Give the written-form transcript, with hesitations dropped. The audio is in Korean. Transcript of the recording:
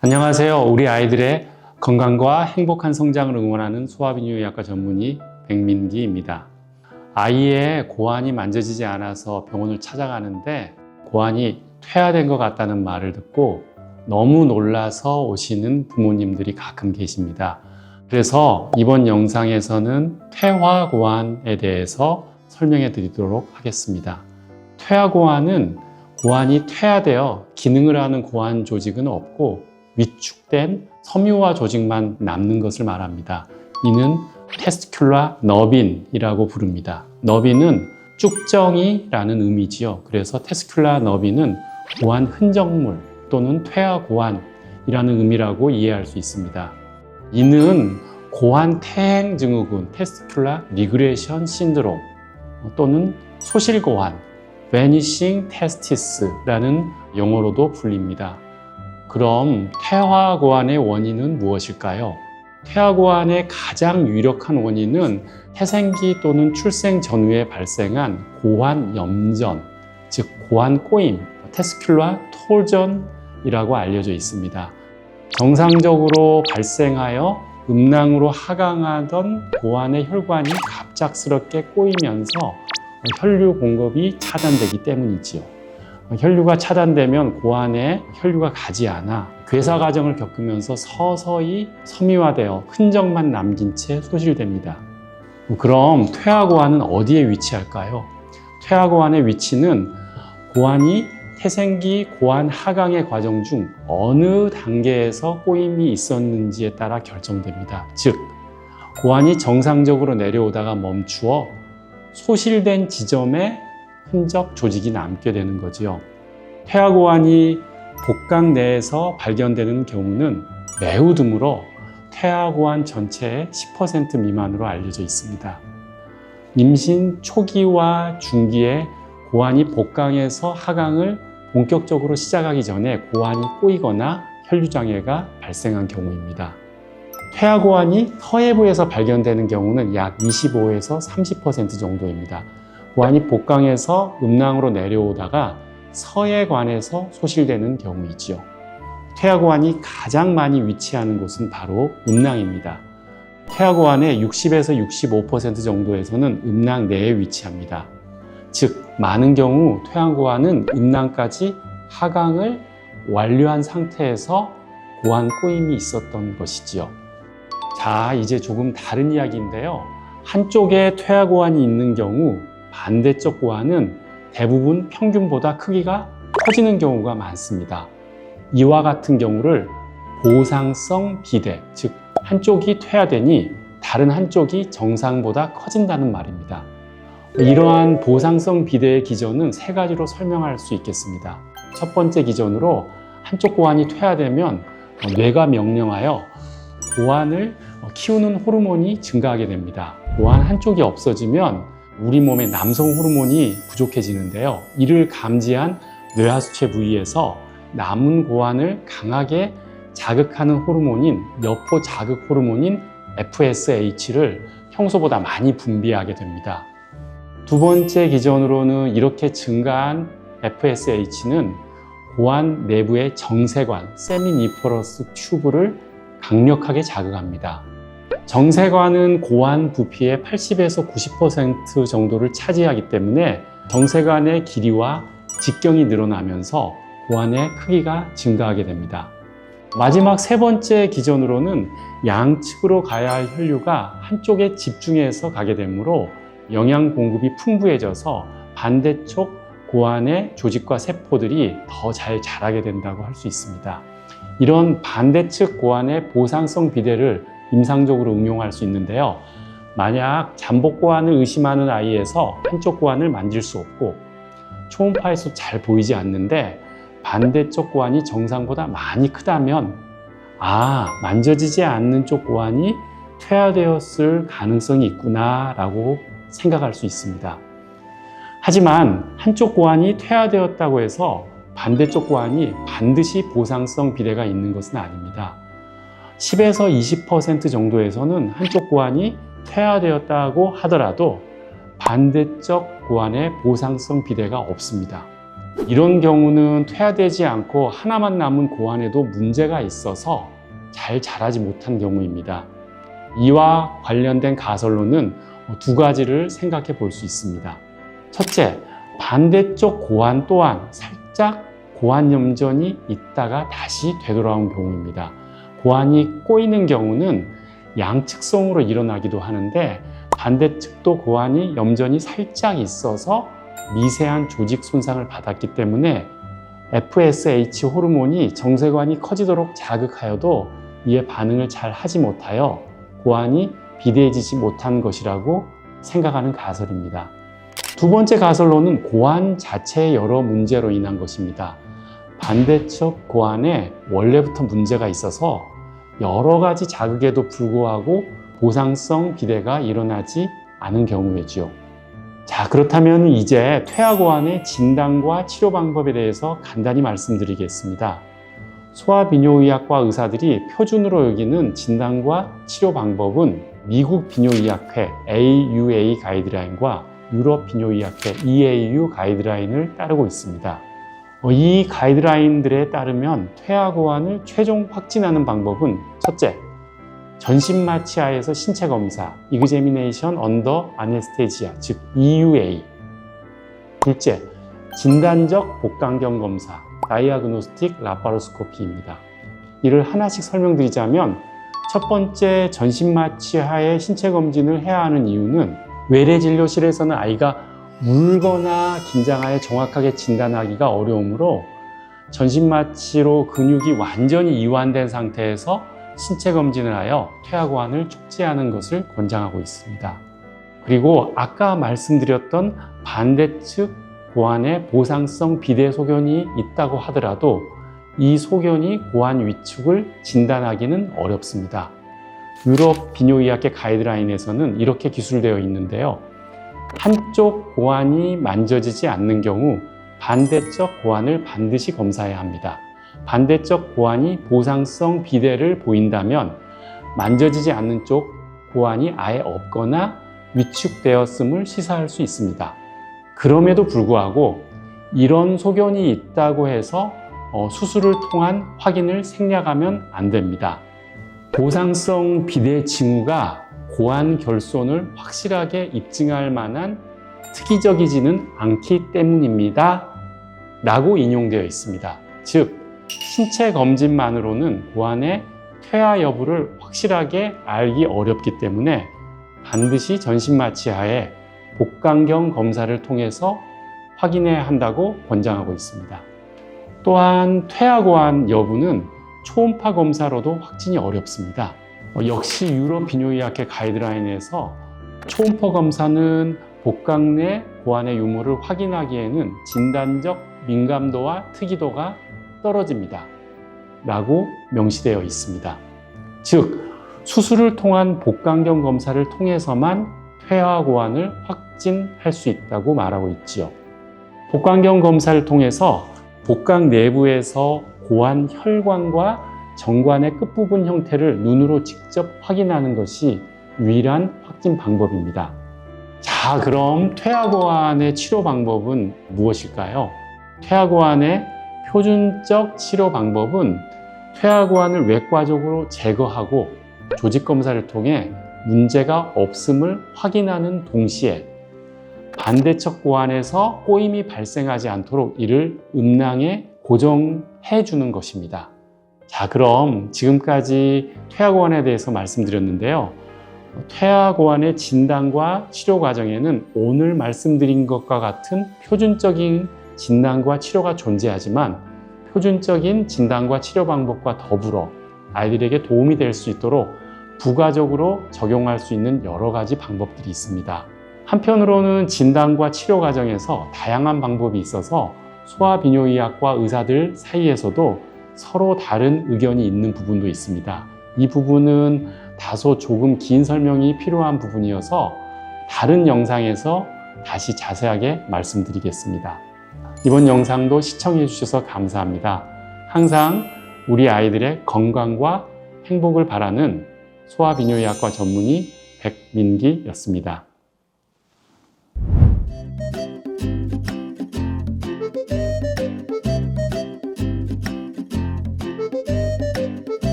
안녕하세요. 우리 아이들의 건강과 행복한 성장을 응원하는 소아비뇨기학과 전문의 백민기입니다. 아이의 고환이 만져지지 않아서 병원을 찾아가는데 고환이 퇴화된 것 같다는 말을 듣고 너무 놀라서 오시는 부모님들이 가끔 계십니다. 그래서 이번 영상에서는 퇴화고환에 대해서 설명해 드리도록 하겠습니다. 퇴화고환은 고환이 퇴화되어 기능을 하는 고환 조직은 없고 위축된 섬유화 조직만 남는 것을 말합니다. 이는 테스티큘라 너빈이라고 부릅니다. 너빈은 쭉정이라는 의미지요. 그래서 테스티큘라 너빈은 고환 흔적물 또는 퇴화 고환이라는 의미라고 이해할 수 있습니다. 이는 고환 퇴행 증후군 테스티큘라 리그레션 신드롬 또는 소실고환 Vanishing Testis라는 용어로도 불립니다. 그럼 퇴화고환의 원인은 무엇일까요? 퇴화고환의 가장 유력한 원인은 태생기 또는 출생 전후에 발생한 고환 염전, 즉 고환 꼬임, 테스큘라 톨전이라고 알려져 있습니다. 정상적으로 발생하여 음낭으로 하강하던 고환의 혈관이 갑작스럽게 꼬이면서 혈류 공급이 차단되기 때문이지요. 혈류가 차단되면 고환에 혈류가 가지 않아 괴사 과정을 겪으면서 서서히 섬유화되어 흔적만 남긴 채 소실됩니다. 그럼 퇴화고환은 어디에 위치할까요? 퇴화고환의 위치는 고환이 태생기 고환 하강의 과정 중 어느 단계에서 꼬임이 있었는지에 따라 결정됩니다. 즉, 고환이 정상적으로 내려오다가 멈추어 소실된 지점에 흔적 조직이 남게 되는 거지요. 퇴화고환이 복강 내에서 발견되는 경우는 매우 드물어 퇴화고환 전체의 10% 미만으로 알려져 있습니다. 임신 초기와 중기에 고환이 복강에서 하강을 본격적으로 시작하기 전에 고환이 꼬이거나 혈류장애가 발생한 경우입니다. 퇴화고환이 서해부에서 발견되는 경우는 약 25에서 30% 정도입니다. 고환이 복강에서 음낭으로 내려오다가 서해관에서 소실되는 경우이지요. 퇴화고환이 가장 많이 위치하는 곳은 바로 음낭입니다. 퇴화고환의 60에서 65% 정도에서는 음낭 내에 위치합니다. 즉, 많은 경우 퇴화고환은 음낭까지 하강을 완료한 상태에서 고환 꼬임이 있었던 것이지요. 자, 이제 조금 다른 이야기인데요. 한쪽에 퇴화고환이 있는 경우 반대쪽 고환은 대부분 평균보다 크기가 커지는 경우가 많습니다. 이와 같은 경우를 보상성 비대, 즉 한쪽이 퇴화되니 다른 한쪽이 정상보다 커진다는 말입니다. 이러한 보상성 비대의 기전은 세 가지로 설명할 수 있겠습니다. 첫 번째 기전으로 한쪽 고환이 퇴화되면 뇌가 명령하여 고환을 키우는 호르몬이 증가하게 됩니다. 고환 한쪽이 없어지면 우리 몸의 남성 호르몬이 부족해지는데요. 이를 감지한 뇌하수체 부위에서 남은 고환을 강하게 자극하는 호르몬인 여포 자극 호르몬인 FSH를 평소보다 많이 분비하게 됩니다. 두 번째 기전으로는 이렇게 증가한 FSH는 고환 내부의 정세관, 세미니퍼러스 튜브를 강력하게 자극합니다. 정세관은 고환 부피의 80에서 90% 정도를 차지하기 때문에 정세관의 길이와 직경이 늘어나면서 고환의 크기가 증가하게 됩니다. 마지막 세 번째 기전으로는 양측으로 가야 할 혈류가 한쪽에 집중해서 가게 되므로 영양 공급이 풍부해져서 반대쪽 고환의 조직과 세포들이 더 잘 자라게 된다고 할 수 있습니다. 이런 반대측 고환의 보상성 비대를 임상적으로 응용할 수 있는데요. 만약 잠복 고환을 의심하는 아이에서 한쪽 고환을 만질 수 없고 초음파에서 잘 보이지 않는데 반대쪽 고환이 정상보다 많이 크다면 만져지지 않는 쪽 고환이 퇴화되었을 가능성이 있구나 라고 생각할 수 있습니다. 하지만 한쪽 고환이 퇴화되었다고 해서 반대쪽 고환이 반드시 보상성 비대가 있는 것은 아닙니다. 10에서 20% 정도에서는 한쪽 고환이 퇴화되었다고 하더라도 반대쪽 고환에 보상성 비대가 없습니다. 이런 경우는 퇴화되지 않고 하나만 남은 고환에도 문제가 있어서 잘 자라지 못한 경우입니다. 이와 관련된 가설로는 두 가지를 생각해 볼 수 있습니다. 첫째, 반대쪽 고환 또한 살짝 고환 염전이 있다가 다시 되돌아온 경우입니다. 고환이 꼬이는 경우는 양측성으로 일어나기도 하는데 반대측도 고환이 염전이 살짝 있어서 미세한 조직 손상을 받았기 때문에 FSH 호르몬이 정쇄관이 커지도록 자극하여도 이에 반응을 잘 하지 못하여 고환이 비대해지지 못한 것이라고 생각하는 가설입니다. 두 번째 가설로는 고환 자체의 여러 문제로 인한 것입니다. 반대쪽 고환에 원래부터 문제가 있어서 여러 가지 자극에도 불구하고 보상성 비대가 일어나지 않은 경우이지요. 자, 그렇다면 이제 퇴화고환의 진단과 치료 방법에 대해서 간단히 말씀드리겠습니다. 소아비뇨의학과 의사들이 표준으로 여기는 진단과 치료 방법은 미국 비뇨의학회 AUA 가이드라인과 유럽 비뇨의학회 EAU 가이드라인을 따르고 있습니다. 이 가이드라인들에 따르면 퇴화고환을 최종 확진하는 방법은 첫째, 전신마취하에서 신체 검사, Examination Under Anesthesia, 즉 EUA. 둘째, 진단적 복강경 검사, Diagnostic Laparoscopy입니다. 이를 하나씩 설명드리자면 첫 번째, 전신마취하에 신체 검진을 해야 하는 이유는 외래진료실에서는 아이가 울거나 긴장하여 정확하게 진단하기가 어려우므로 전신마취로 근육이 완전히 이완된 상태에서 신체 검진을 하여 퇴화고환을 촉지하는 것을 권장하고 있습니다. 그리고 아까 말씀드렸던 반대측 고환에 보상성 비대 소견이 있다고 하더라도 이 소견이 고환 위축을 진단하기는 어렵습니다. 유럽 비뇨의학회 가이드라인에서는 이렇게 기술되어 있는데요. 한쪽 고환이 만져지지 않는 경우 반대쪽 고환을 반드시 검사해야 합니다. 반대쪽 고환이 보상성 비대를 보인다면 만져지지 않는 쪽 고환이 아예 없거나 위축되었음을 시사할 수 있습니다. 그럼에도 불구하고 이런 소견이 있다고 해서 수술을 통한 확인을 생략하면 안 됩니다. 보상성 비대 징후가 고환 결손을 확실하게 입증할 만한 특이적이지는 않기 때문입니다. 라고 인용되어 있습니다. 즉, 신체 검진만으로는 고환의 퇴화 여부를 확실하게 알기 어렵기 때문에 반드시 전신마취하에 복강경 검사를 통해서 확인해야 한다고 권장하고 있습니다. 또한 퇴화고환 여부는 초음파 검사로도 확진이 어렵습니다. 역시 유럽 비뇨의학회 가이드라인에서 초음파 검사는 복강 내 고환의 유무를 확인하기에는 진단적 민감도와 특이도가 떨어집니다. 라고 명시되어 있습니다. 즉, 수술을 통한 복강경 검사를 통해서만 퇴화고환을 확진할 수 있다고 말하고 있지요. 복강경 검사를 통해서 복강 내부에서 고환 혈관과 정관의 끝부분 형태를 눈으로 직접 확인하는 것이 유일한 확진 방법입니다. 자, 그럼 퇴화고환의 치료 방법은 무엇일까요? 퇴화고환의 표준적 치료 방법은 퇴화고환을 외과적으로 제거하고 조직 검사를 통해 문제가 없음을 확인하는 동시에 반대쪽 고환에서 꼬임이 발생하지 않도록 이를 음낭에 고정해 주는 것입니다. 자, 그럼 지금까지 퇴화고환에 대해서 말씀드렸는데요. 퇴화고환의 진단과 치료 과정에는 오늘 말씀드린 것과 같은 표준적인 진단과 치료가 존재하지만 표준적인 진단과 치료 방법과 더불어 아이들에게 도움이 될 수 있도록 부가적으로 적용할 수 있는 여러 가지 방법들이 있습니다. 한편으로는 진단과 치료 과정에서 다양한 방법이 있어서 소아비뇨의학과 의사들 사이에서도 서로 다른 의견이 있는 부분도 있습니다. 이 부분은 다소 조금 긴 설명이 필요한 부분이어서 다른 영상에서 다시 자세하게 말씀드리겠습니다. 이번 영상도 시청해 주셔서 감사합니다. 항상 우리 아이들의 건강과 행복을 바라는 소아비뇨의학과 전문의 백민기였습니다.